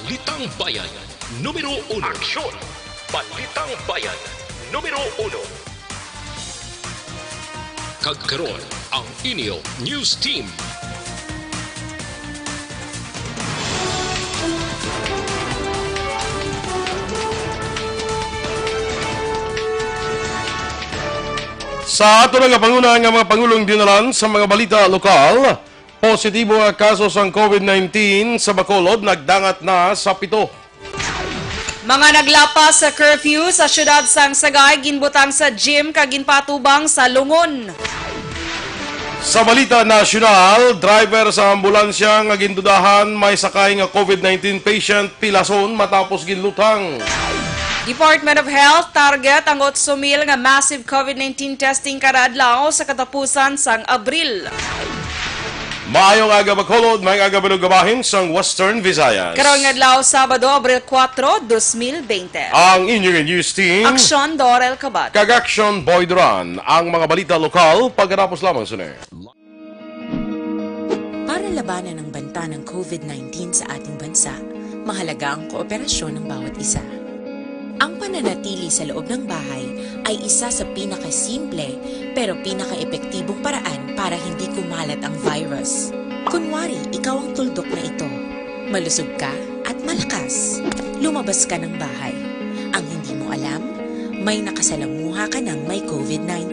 Balitang Bayan, Numero 1. Aksyon! Balitang Bayan, Numero 1. Kagkaroon ang inyo News Team. Sa ato nga panguna nga mga Pangulong dinalan sa mga balita lokal, positibo nga kaso sang COVID-19 sa Bacolod nagdangat na sa 7. Mga naglapas sa curfew sa syudad sang Sagay, ginbutang sa gym kaginpatubang sa Lungon. Sa balita nasyonal, driver sa ambulansya nga gindudahan may sakay nga COVID-19 patient pilason matapos ginlutang. Department of Health target ang 8,000 nga massive COVID-19 testing kada adlaw sa katapusan sang Abril. Maayong aga Bacolod, may aga balugabahin sang Western Visayas. Karong adlaw Sabado, Abril 4, 2020. Ang inyong news team, Aksyon, Dorel, Cabatu. Aksyon, Duran, ang mga balita lokal pagkatapos lamang sunay. Para labanan ang banta ng COVID-19 sa ating bansa, mahalaga ang kooperasyon ng bawat isa. Ang pananatili sa loob ng bahay ay isa sa pinakasimple pero pinaka-epektibong paraan para hindi kumalat ang virus. Kunwari, ikaw ang tuldok na ito. Malusog ka at malakas. Lumabas ka ng bahay. Ang hindi mo alam, may nakasalamuha ka ng may COVID-19.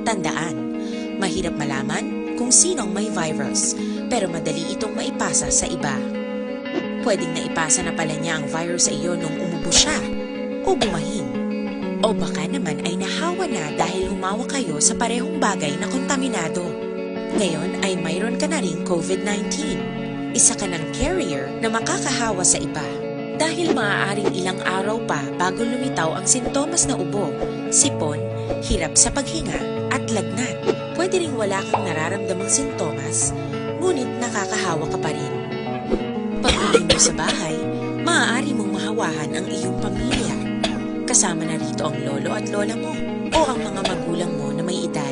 Tandaan, mahirap malaman kung sinong may virus pero madali itong maipasa sa iba. Pwedeng naipasa na pala niya ang virus sa iyo nung umubo siya o bumahin. O baka naman ay nahawa na dahil humawa kayo sa parehong bagay na kontaminado. Ngayon ay mayroon ka na ring COVID-19. Isa ka ng carrier na makakahawa sa iba. Dahil maaaring ilang araw pa bago lumitaw ang sintomas na ubo, sipon, hirap sa paghinga at lagnat. Pwede ring wala kang nararamdamang sintomas, ngunit nakakahawa ka pa rin. Pag-uwi mo sa bahay, maaari mong mahawahan ang iyong pamilya. Kasama na rito ang lolo at lola mo o ang mga magulang mo na may edad.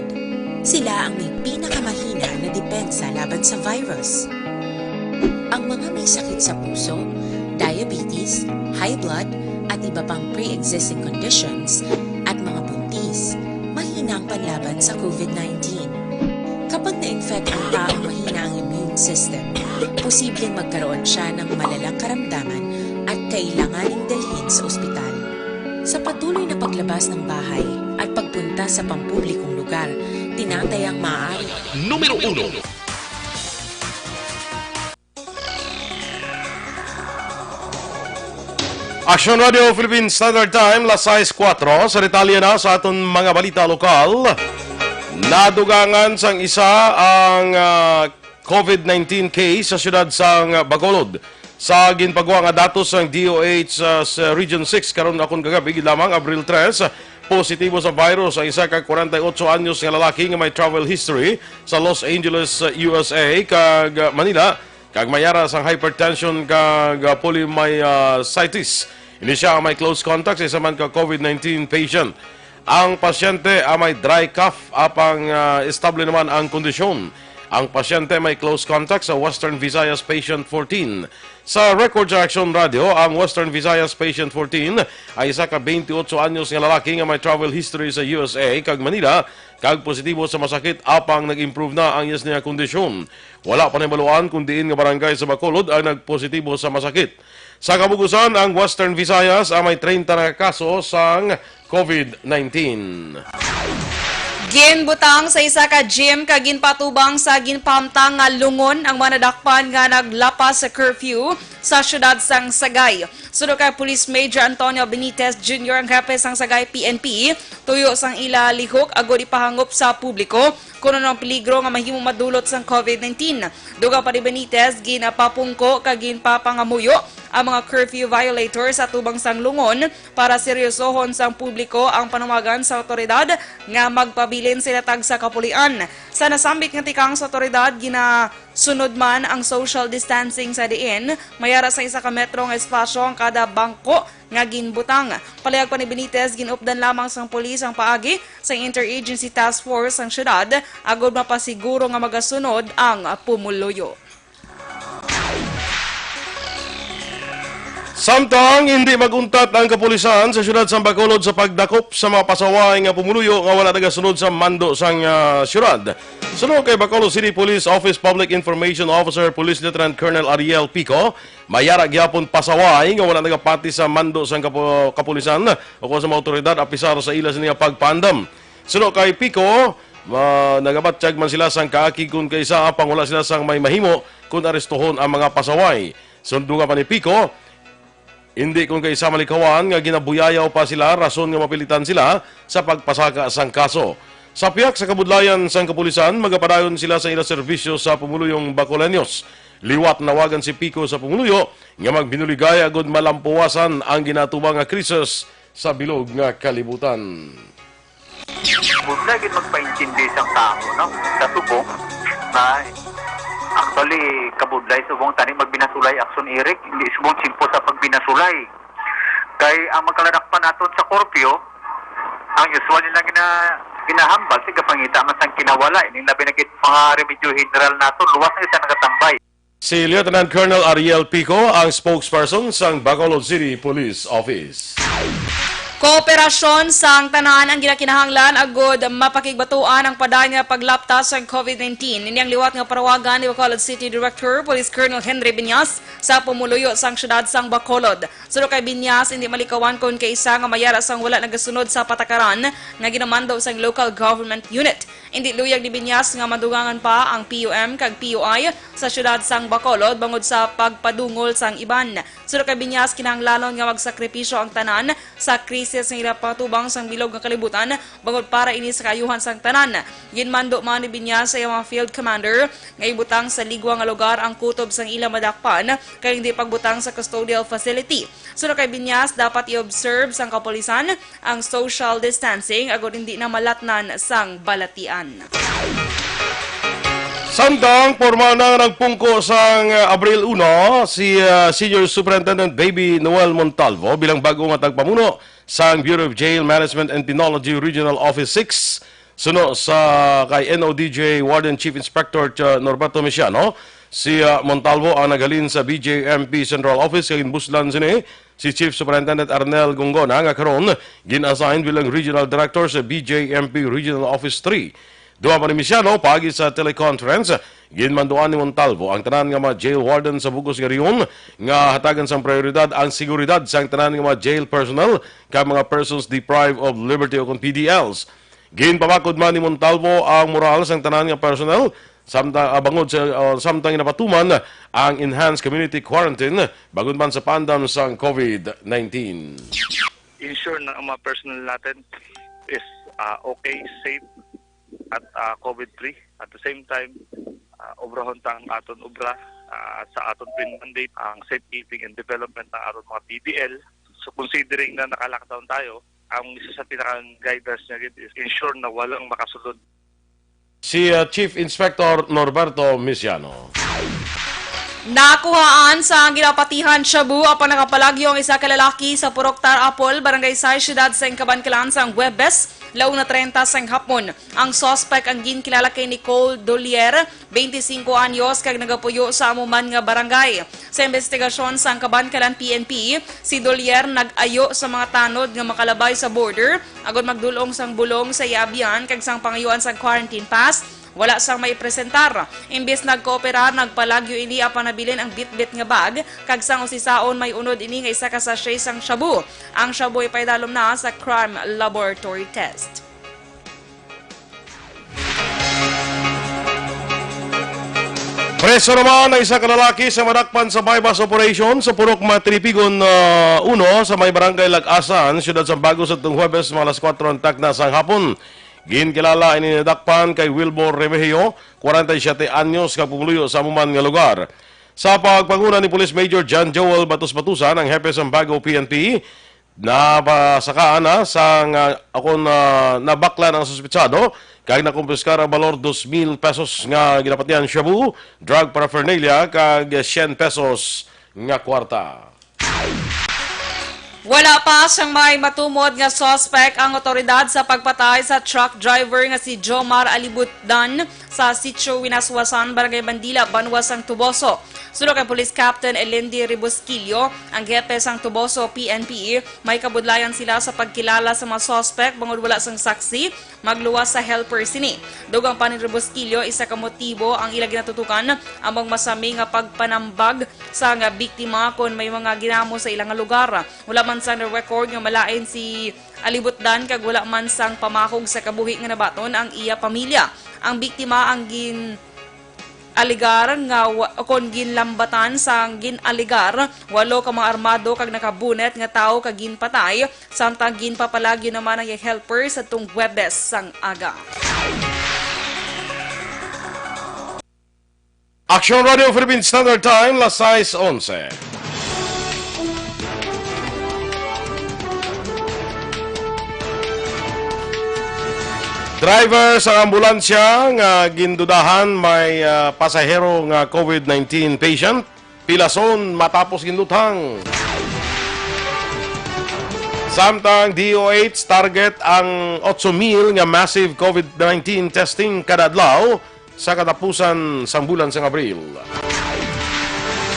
Sila ang may pinakamahina na depensa laban sa virus. Ang mga may sakit sa puso, diabetes, high blood, at iba pang pre-existing conditions at mga buntis, mahina ang panlaban sa COVID-19. Kapag na-infect ang taong mahina ang immune system, posibleng magkaroon siya ng malalang karamdaman at kailanganing dalhin sa ospital. Sa patuloy na paglabas ng bahay at pagpunta sa pampublikong lugar, tinatayang maaari. Numero 1. Aksyon Radio Philippine Standard Time, las 6:04. Sa detalye na sa aton mga balita lokal. Nadugangan sang isa ang COVID-19 case sa siyudad sang Bacolod. Sa ginpagawa nga datos sang DOH sa Region 6 karon akong kagabi lamang Abril 3, positibo sa virus ang isa ka 48 anyos nga lalaki nga may travel history sa Los Angeles, USA kag Manila kag mayara sang hypertension kag polymyositis. Ini siya ang may close contact sa isa man ka COVID-19 patient. Ang pasyente ay may dry cough apang estable naman ang kondisyon. Ang pasyente may close contact sa Western Visayas patient 14. Sa record sa Aksyon Radio, ang Western Visayas patient 14 ay isa ka 28 anyos nga lalaki nga may travel history sa USA kag Manila kag positibo sa masakit apang nag-improve na ang iyas niya kondisyon. Wala pa nabaluan kung diin nga barangay sa Bacolod ang nagpositibo sa masakit. Sa kabugusan, ang Western Visayas ay may 30 na kaso sang COVID-19. Ginbutang sa isa ka gym kaginpatubang sa ginpamtang nga Lungon ang mga nadakpan nga naglapas sa curfew sa syudad sang Sagay. Sunod kay Police Major Antonio Benitez Jr. ang hepe sang Sagay PNP, tuyo sang ila lihok agod ipahangop sa publiko kuno ng peligro nga mahimong madulot sang COVID-19. Duga pa ni Benitez ginapapungko kag ginpapangamuyo ang mga curfew violators sa tubang sang Lungon para seryosohon sang publiko ang panawagan sa otoridad nga magpabilin sila tag sa kapulian. Sa nasambit nga tikang sa otoridad, ginasunod man ang social distancing sa diin, mayara sa isa ka metro nga espasyo ang kada bangko nga ginbutang. Palayag pa ni Benitez, ginupdan lamang sang pulis ang paagi sa Interagency Task Force ang syudad agod mapasiguro nga magasunod ang pumuluyo. Samtang hindi maguntat ang kapulisan sa siyudad sa Bacolod sa pagdakop sa mga pasaway nga pumuluyo nga wala nagasunod sa mando sang siyudad. Sunod kay Bacolod City Police Office Public Information Officer Police Lieutenant Colonel Ariel Pico, mayara gyapon pasaway nga wala nagapati sa mando sang kapulisan o sa mga otoridad apisar sa ila niya pagpandam. Sunod kay Pico, nagabatsyag man sila sang kaakig kung kaysa apang wala sila sang may mahimo kung arestohon ang mga pasaway. Sundo nga pa ni Pico, hindi kung kaysa malikawan nga ginabuyayaw pa sila rason nga mapilitan sila sa pagpasaka sang kaso. Sa piyak sa kabudlayan sang kapulisan, magapadayon sila sa ilang serbisyo sa pumuluyong Bacolenios. Liwat nawagan si Pico sa pumuluyo nga magbinuligay agud malampuwasan ang ginatubang nga krisis sa bilog nga kalibutan. Budlay gid magpaintindi sa tao, no? Sa subong na actually kabudlay subong tani magbinasulay aksyon Eric, hindi subong simpo sa pagbinasulay. Kay ang magkaladakpan naton sa korpyo, ang usual nila ginahambal sa pangita man sang kinawala ini labi na kit mga remedyo general naton luwas na isa nagatambay. Si Lieutenant Colonel Ariel Pico ang spokesperson sang Bacolod City Police Office. Kooperasyon sang tanan ang ginakinahanglan agod mapakigbatuan ang padanya paglaptas sa COVID-19. Ini ang liwat nga parawagan ni Bacolod City Director Police Colonel Henry Binyas sa pumuluyo sang syudad sang Bacolod. Suno kay Binyas, hindi malikawan kung kaisa nga mayara sang wala nagasunod sa patakaran nga ginamando sang local government unit. Hindi luyag ni Binyas nga madugangan pa ang PUM kag PUI sa syudad sang Bacolod bangod sa pagpadungol sang iban. Suno kay Binyas, kinahanglanon nga magsakripisyo ang tanan sa krisis ng patubang sang bilog nga kalibutan bangod para ini sa kayuhan sang tanan. Ginmando man ni Binyas sa mga field commander nga ibutang sa ligwa nga lugar ang kutob sang ila madakpan kay hindi pagbutang sa custodial facility. Suno kay Binyas, dapat i-observe sang kapulisan ang social distancing agod hindi na malatnan sang balatian. Samtang porma na nagpungko sang Abril 1 si Senior Superintendent Baby Noel Montalvo bilang bago nga tagpamuno sang Bureau of Jail Management and Penology Regional Office 6 suno sa kay NODJ Warden Chief Inspector Norberto Mesiano. Si Montalvo ang naghalin sa BJMP Central Office kay buslan sini si Chief Superintendent Arnel Gongona nga karon gin-assign bilang Regional Director sa BJMP Regional Office 3. Duha pa ni Mesiano, pagi sa teleconference, ginmanduan ni Montalvo ang tanan nga mga jail warden sa Bugos nga riyon nga hatagan sang prioridad ang seguridad sa tanan nga mga jail personnel kag mga persons deprived of liberty o kung PDLs. Ginpabakod man ni Montalvo ang moral sang tanan nga personnel bangod sa samtang inapatuman ang enhanced community quarantine bagod man sa pandam sang COVID-19. Ensure na ang mga personnel natin is okay, safe, at COVID-free. At the same time, obrahon tang aton obra sa aton mandate ang safekeeping and development ng aton mga PDL. So considering na naka-lockdown tayo, ang isa sa pinakang guidance niya is ensure na walang makasulod. Si Chief Inspector Norberto Mesiano. Nakuhaan sa ginapatihan Shabu apan nakapalagyo ang isa ka lalaki sa Purok Tarapol, Barangay Say, Siyudad sa Cabancalan sang Huwebes, launa 30 sang hapon. Ang suspect ang ginkilala kay Nicole Dolier, 25 anyos, kag nagapuyo sa amuman nga barangay. Sa investigasyon sang Cabancalan PNP, si Dolier nag-ayo sa mga tanod nga makalabay sa border, agod magdulong sang bulong sa Yabian kag sang pangayuan sang quarantine pass. Wala sang may presentar. Imbes nagkooperar, nagpalagyo ini apan nabilin ang bit-bit nga bag kag sang usisaon may unod ini nga isa ka sachet sang shabu. Ang shabu ay paidalom na sa crime laboratory test. Preso naman ang isa ka lalaki sa madakpan sa bypass operation sa Purok Matripigon 1 sa may barangay Lag-asan, Siyudad sa Bago sa Huwebes, mga alas 4 ang takna sang hapon. Ginkilala ini nadakpan kay Wilbur Remigio, 47 anyos, kag pumuluyo sa amuman nga lugar. Sa pagpanguna ni Police Major John Joel Batos-Batusan, ang hepe sa Bago PNP, napasakaan na sang nabaklan ang suspitsado kag nakumpiskar ang balor 2,000 pesos nga ginapatian shabu, drug paraphernalia kag 100 pesos nga kwarta. Wala pa siyang may matumod nga suspect ang otoridad sa pagpatay sa truck driver nga si Jomar Alibutdan sa Sitio Winaswasan, Barangay Bandila, Banwas ang Tuboso. Sulod kay Police Captain Elendi Ribosquillo, ang hepe sang Tuboso PNP, may kabudlayan sila sa pagkilala sa mga suspect bangod wala sang saksi, magluwas sa helper sini. Dugang pa ni Ribosquillo, isa ka motibo ang ilang ginatutukan among masami nga pagpanambag sa nga biktima kon may mga ginamo sa ilang lugar. Wala man sang record nga malain si alibutdan kag wala man sang pamakog sa kabuhi nga nabaton ang iya pamilya. Ang biktima ang aligar nga kon ginlambatan sang ginaligar 8 ka mga armado kag nakabunet nga tawo kag ginpatay samtang ginpapalagyo naman ang helper sa tung Huwebes sang aga. Aksyon Radio Philippine Standard Time, 6:11. Driver sa ambulansya nga gindudahan may pasahero nga COVID-19 patient, pilason matapos ginlutang. Samtang DOH target ang 8,000 nga massive COVID-19 testing kada adlaw sa katapusan sang bulan sang Abril.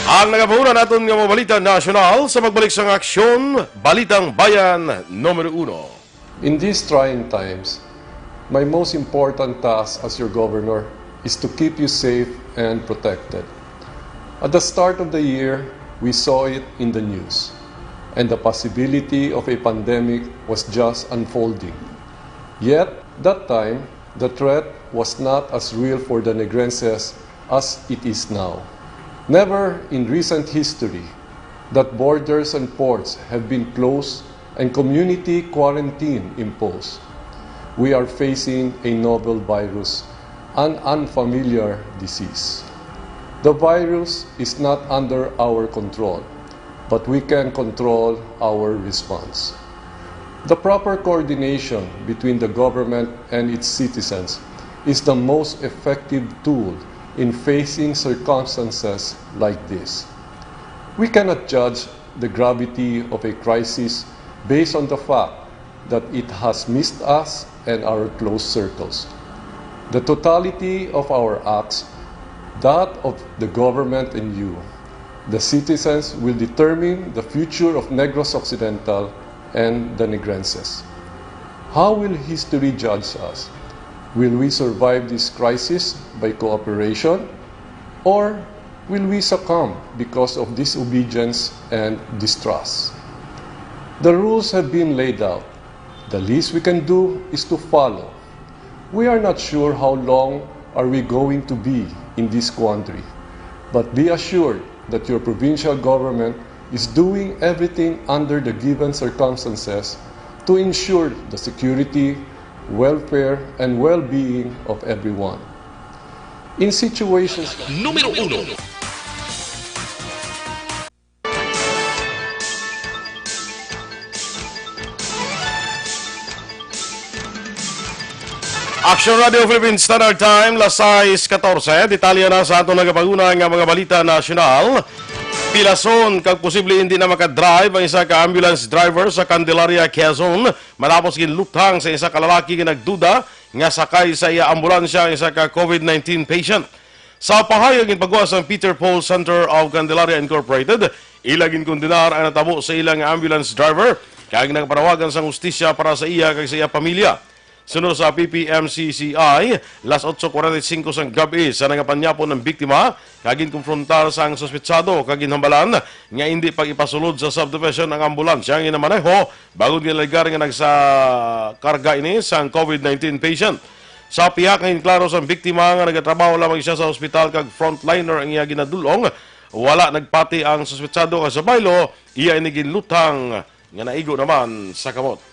Ang nagabahunan naton nga mga balita nasyonal sa pagbalik sang aksyon, Balitang Bayan, Numero 1. In these trying times, my most important task as your governor is to keep you safe and protected. At the start of the year, we saw it in the news, and the possibility of a pandemic was just unfolding. Yet, that time, the threat was not as real for the Negrenses as it is now. Never in recent history that borders and ports have been closed and community quarantine imposed. We are facing a novel virus, an unfamiliar disease. The virus is not under our control, but we can control our response. The proper coordination between the government and its citizens is the most effective tool in facing circumstances like this. We cannot judge the gravity of a crisis based on the fact that it has missed us and our close circles. The totality of our acts, that of the government and you, the citizens, will determine the future of Negros Occidental and the Negrenses. How will history judge us? Will we survive this crisis by cooperation, or will we succumb because of disobedience and distrust? The rules have been laid out. The least we can do is to follow. We are not sure how long are we going to be in this quandary, but be assured that your provincial government is doing everything under the given circumstances to ensure the security, welfare, and well-being of everyone. In situations Numero 1. Aksyon Radio Philippine Standard Time, 6:14. Detalya na sa aton nagapaguna nga mga balita nasyonal. Pilason kag posible hindi na makadrive ang isa ka ambulance driver sa Candelaria, Quezon matapos ginlutang sa isa ka lalaki nga nagduda nga sakay sa iya ambulansya ang isa ka COVID-19 patient. Sa pahayag in pagwas ng Peter Paul Center of Candelaria Incorporated, ilagin kondenar ang natabo sa ilang ambulance driver kag nagpanawagan sa hustisya para sa iya kag sa iya pamilya. Sunod sa PPMCCI, 8:45 sang gabi sa nangapanyapon ng biktima, kagin konfrontar sang suspetsado kagin hambalan nga hindi pag ipasulod sa subdivision ang ambulansya nga inamaneho bago nilagar nga nagsa karga ini sang COVID-19 patient. Sa piyak nga klaro sang biktima nga nagatrabaho lamang siya sa ospital kag frontliner ang iya ginadulong, wala nagpati ang suspetsado nga sa baylo, iya ini ginlutang nga naigo naman sa kamot.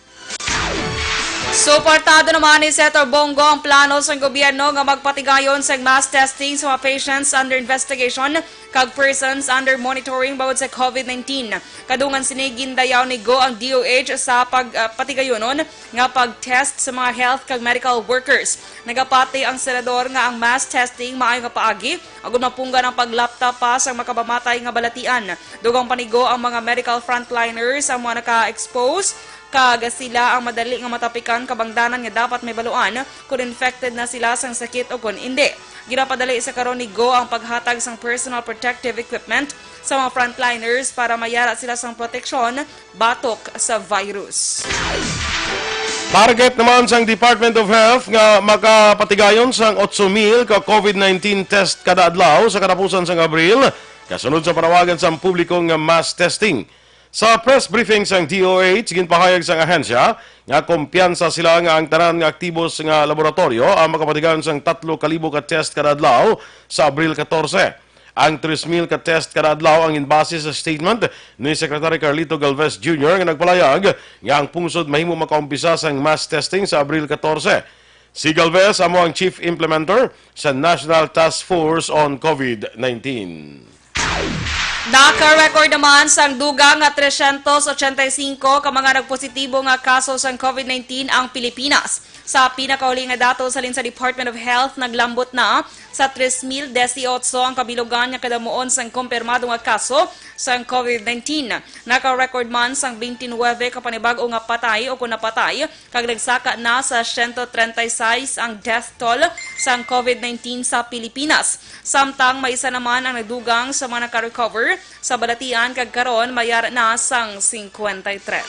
Suportado naman ni Senator Bongo ang plano sa gobyerno nga magpatigayon sa mass testing sa mga patients under investigation kag persons under monitoring bawod sa COVID-19. Kadungan sinigin dayaw ni Go ang DOH sa pagpatigayonon nga pag-test sa mga health kag medical workers. Nagapati ang senador nga ang mass testing maayo nga paagi agud mapungga ang paglapta pa sa makabamatay nga balatian. Dugang panigo ang mga medical frontliners ang mga naka-expose kag sila ang madali nga matapikan kabangdanan nga dapat may baluan kung infected na sila sang sakit o kung hindi. Ginapadali sa karon ni Go ang paghatag sang personal protective equipment sa mga frontliners para mayara sila sang proteksyon batok sa virus. Target naman sang Department of Health nga makapatigayon sang 8,000 ka COVID-19 test kada adlaw sa katapusan sang Abril, kasunod sa panawagan sa publikong mass testing. Sa press briefing sang DOH, ginpahayag sang ahensya nga kumpiyansa sila nga ang tanan nga aktibos nga laboratorio ang makapatigayon sang 3,000 ka test kada adlaw sa Abril 14. Ang 3,000 ka test kada adlaw ang inbase sa statement ni Secretary Carlito Galvez Jr. nga nagpalayag nga ang pungsod mahimo makaumpisa sang mass testing sa Abril 14. Si Galvez amo ang chief implementer sa National Task Force on COVID-19. Naka-record naman sang dugang nga 385 ka mga nagpositibo nga kaso sang COVID-19 ang Pilipinas. Sa pinakauli nga dato sa sa Department of Health, naglambot na sa 3,018 ang kabilugan nga kadamuon sang kumpirmado nga kaso sang COVID-19. Naka-record man sang 29 ka panibago nga patay o kung napatay, kag nagsaka na sa 136 ang death toll sang COVID-19 sa Pilipinas. Samtang may isa naman ang nagdugang sa mga naka-recover sa balatian kag karon mayara na sang 53.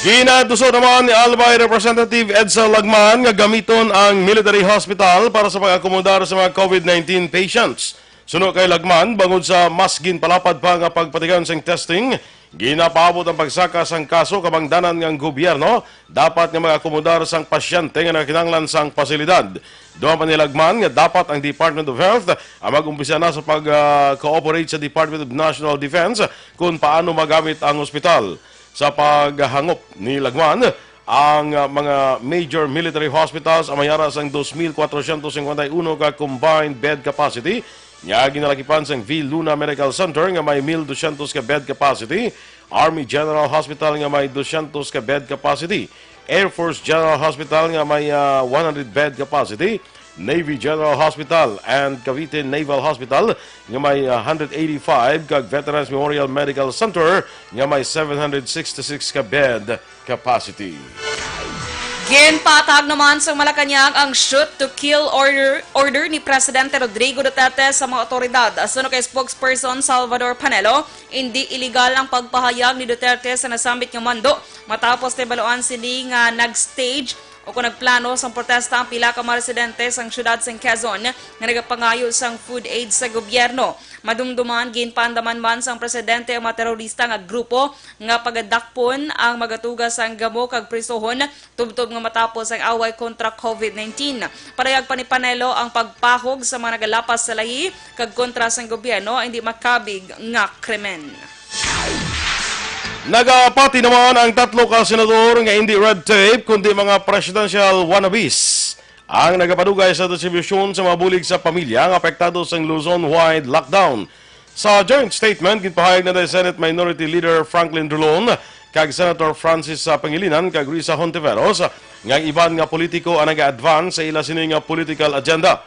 Ginaduso naman ni Albay Representative Edsa Lagman nga gamiton ang military hospital para sa pag-akomodar sa mga COVID-19 patients. Suno kay Lagman, bangod sa mas ginpalapad pa nga pagpatigayon sang testing, ginapaabot ang pagsaka sang kaso kabangdanan ng gobyerno dapat nga mag-akomodar sang pasyente nga nakakinanglan sang pasilidad. Doon pa ni Lagman nga dapat ang Department of Health ang mag-umpisa na sa pag-cooperate sa Department of National Defense kung paano magamit ang ospital. Sa paghangop ni Lagman, ang mga major military hospitals ang mayara sang 2,451 ka combined bed capacity. Nga ginalakipan sang V. Luna Medical Center nga may 1,200 ka bed capacity, Army General Hospital nga may 200 ka bed capacity, Air Force General Hospital nga may 100 bed capacity, Navy General Hospital and Cavite Naval Hospital nga may 185 kag Veterans Memorial Medical Center nga may 766 ka bed capacity. Ginpatag naman sa Malacanang ang shoot to kill order ni Presidente Rodrigo Duterte sa mga otoridad. Asunod kay spokesperson Salvador Panelo, hindi iligal ang pagpahayag ni Duterte sa nasambit nga mando matapos tibaluan sini nga nag-stage o kung nagplano sang protesta ang pila ka mga residente sang syudad sang Quezon nga nagapangayo sang food aid sa gobyerno. Madumduman, ginpandaman man sang presidente ang mga terorista nga grupo nga pagadakpon ang magatugas sang gamo kag prisohon tubtob nga matapos ang away kontra COVID-19. Parayag pa ni Panelo ang pagpahog sa mga nagalapas sa lahi kag kontra sang gobyerno hindi makabig nga krimen. Nagapati naman ang 3 ka senador nga hindi red tape kundi mga presidential wannabes ang nagapadugay sa distribusyon sa mga bulig sa pamilya ang apektado sa Luzon-wide lockdown. Sa joint statement, ginpahayag na ni Senate Minority Leader Franklin Drilon kag Senator Francis Pangilinan kag Risa Hontiveros nga iban nga politiko ang nag-advance sa ila sini nga political agenda.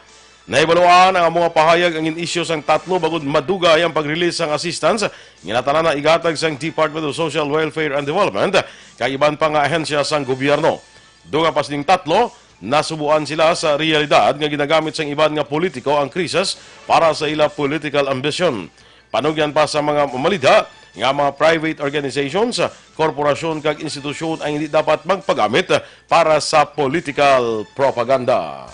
Naibaluan ang mga pahayag ang in-issue sang 3 bagod madugay ang pag-release sang assistance ginatanan na igatag sang Department of Social Welfare and Development kay iban pa nga ahensya sang gobyerno. Dunga pas ning 3, nasubuan sila sa realidad nga ginagamit sang iban nga politiko ang krisis para sa ila political ambition. Panugyan pa sa mga mamalida nga mga private organizations, korporasyon kag institusyon ang hindi dapat magpagamit para sa political propaganda.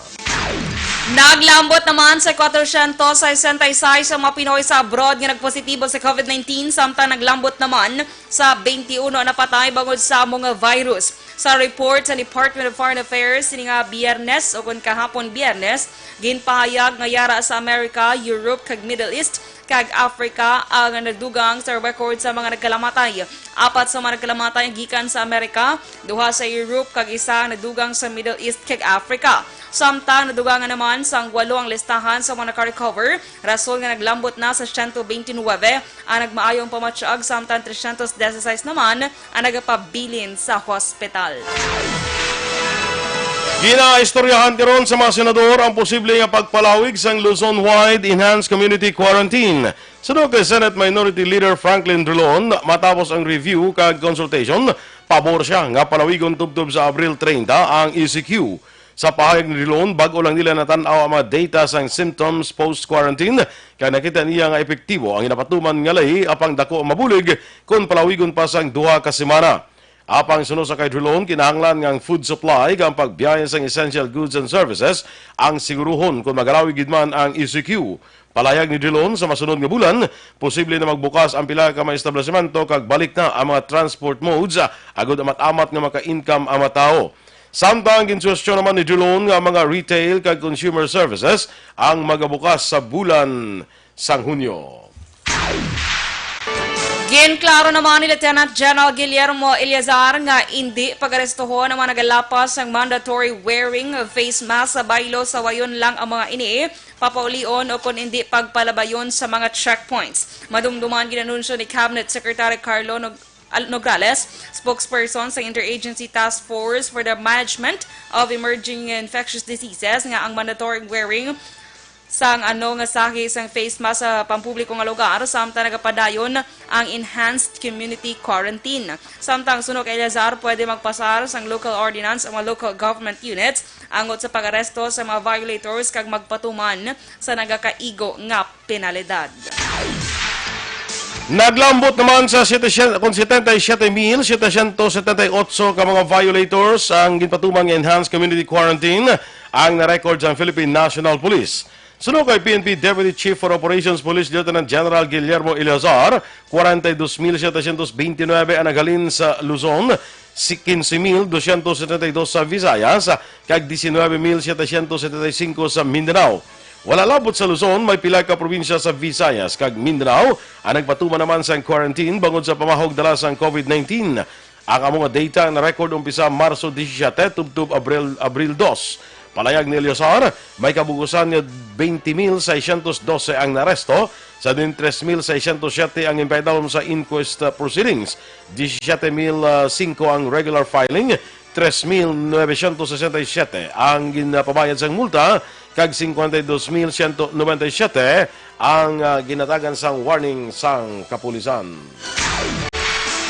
Naglambot naman sa 466 sa mga Pinoy sa abroad nga nagpositibo sa COVID-19 samtang naglambot naman sa 21 na patay bangod sa mga virus. Sa report sa Department of Foreign Affairs sini nga Biyernes o kun kahapon Biyernes, ginpahayag nga yara sa America, Europe kag Middle East kag Africa ang nagdugang sa record sa mga nagkalamatay. 4 sa mga nagkalamatay gikan sa Amerika, 2 sa Europe kag isa nagdugang sa Middle East kag Africa. Samtang nadugangan naman sang 8 ang listahan sa mga naka-recover, rason nga naglambot na sa 129 ang nagmaayong pamatsyag samtang 316 naman ang nagapabilin sa hospital. Ginaistoryahan karon sa mga senador ang posible nga pagpalawig sang Luzon-wide Enhanced Community Quarantine. Sunod kay Senate Minority Leader Franklin Drilon, matapos ang review kag consultation, pabor siya nga palawigon tubtob sa Abril 30 ang ECQ. Sa pahayag ni Rilon, bago lang nila natanaw ang mga data sang symptoms post-quarantine, kaya nakita niya nga epektibo ang inapatuman nga lahi apang dako mabulig kung palawigon pa sang 2 ka semana. Apang sunod sa kay Rilon, kinahanglan nga ang food supply kang pagbiyahe sang essential goods and services ang siguruhon kung magalawig man ang ECQ. Palayag ni Rilon sa masunod nga bulan, posible na magbukas ang pila ka mga establishmento kag balik na ang mga transport modes agud amat-amat nga maka-income ang mga tao. Samtang ginsuwestyon naman ni Rilon nga mga retail kag consumer services ang magabukas sa bulan sang Hunyo. Ginklaro naman ni Lieutenant General Guillermo Eleazar nga hindi pag-arestohon ang mga nagalapas ang mandatory wearing of face mask sa baylo sa wayon lang ang mga ini, papaulion o kung hindi pagpalabayon sa mga checkpoints. Madumduman ginanunsyo ni Cabinet Secretary Carlo Nograles, spokesperson sa Interagency Task Force for the Management of Emerging Infectious Diseases, nga ang mandatory wearing sang nga sahi sang face mask sa pampubliko nga lugar samtang nagapadayon ang enhanced community quarantine. Samtang sunod kay Lazar, pwede magpasar sang local ordinance ang mga local government units angot sa pag-aresto sa mga violators kag magpatuman sa nagakaigo nga penalidad. Naglambot naman sa 77,778 ka mga violators ang ginpatuman ng Enhanced Community Quarantine ang na-record sa Philippine National Police. Sunod kay PNP Deputy Chief for Operations Police Lieutenant General Guillermo Eleazar, 42,729 ang naghalin sa Luzon, 15,272 sa Visayas, kag 19,775 sa Mindanao. Wala labot sa Luzon, may pila ka probinsya sa Visayas kag Mindanao ang nagpatuman naman sa quarantine bangod sa pamahog dala sa COVID-19. Ang mga data na record umpisa Marso 17 tubtub Abril 2. Palayag ni Eleazar, may kabugusan nga 20,612 ang naresto, sa din 3,607 ang impedalom sa inquest proceedings, 17,005 ang regular filing, 3,967 ang ginapabayad sa multa, kag 52,197 ang ginatagan sang warning sang kapulisan.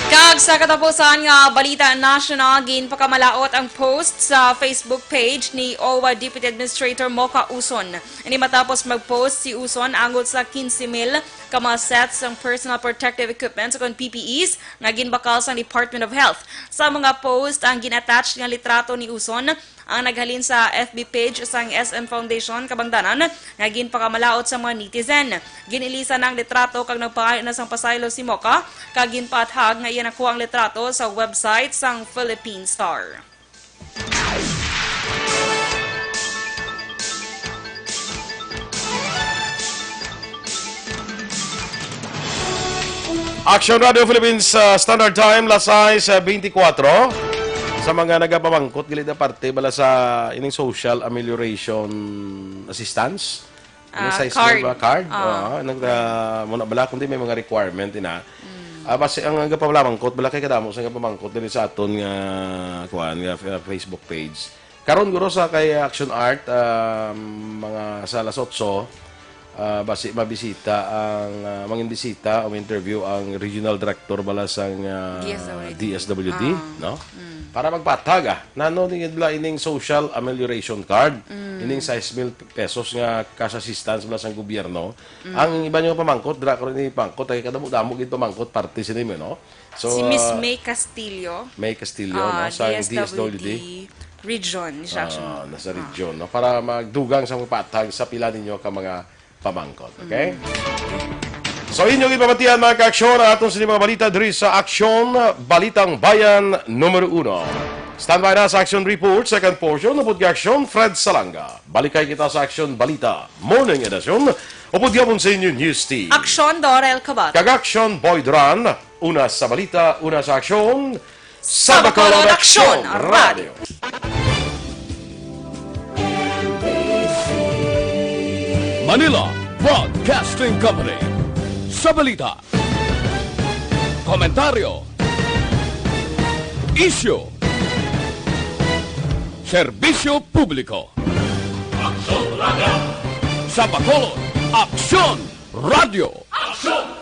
Kag sa katapusan nga balita national, ginpakamalaot ang post sa Facebook page ni OWA Deputy Administrator Mocha Uson. Ini matapos mag-post si Uson angot sa 15,000 ka mga sets ng personal protective equipment sa PPEs nga ginbakal sa Department of Health. Sa mga post ang ginattach nga litrato ni Uson ang naghalin sa FB page sang SM Foundation Kabangdanan nga ginpakamalaot sa mga netizen. Ginilisa ng litrato kag nagpaayot na sang pasaylo si Mocha kag ginpaathag nga iya nakuha ang litrato sa website sang Philippine Star. Aksyon Radio Philippines Standard Time, lasay sa 24. Sa mga nagapamangkot, gilid na parte, bala sa ining social amelioration assistance. Card. Muna bala, kundi may mga requirement ina. Basi ang nagapamangkot, bala kay kadamo sa nagapamangkot din sa aton nga Facebook page. Karon guro sa kay Action Art, mga sa alas 8, basi mabisita ang manginbisita o interview ang regional director bala sang DSWD, no? Para magpatag nano ningidla ining social amelioration card, ining 6,000 pesos nga cash assistance bala sang gobyerno. Ang iba nyo pamangkot dra ko ni pangkot ay kadamo-damo gid pamangkot parte sini no. So si Miss May Castillo, no, sa DSWD region siya. Nasa region, no, para magdugang sa magpatag sa pila ninyo ka mga pamangkot. Okay? So inyong ipamatian mga ka-aksyon ang atong mga balita diri sa Aksyon, Balitang Bayan, Numero 1. Standby na sa Aksyon Report, second portion, upod ka-aksyon, Fred Salanga. Balikay kita sa Aksyon Balita, Morning Edition, upod yapon sa inyo News Team. Aksyon, Dorel, Cabatu. Kag-aksyon, Boy Duran, una sa balita, una sa aksyon, sa Bacolod Aksyon Radio. Manila Broadcasting Company. Sa balita, komentaryo, issue, serbisyo publiko. Aksyon Radio. Sa Bacolod, Aksyon Radio. Aksyon!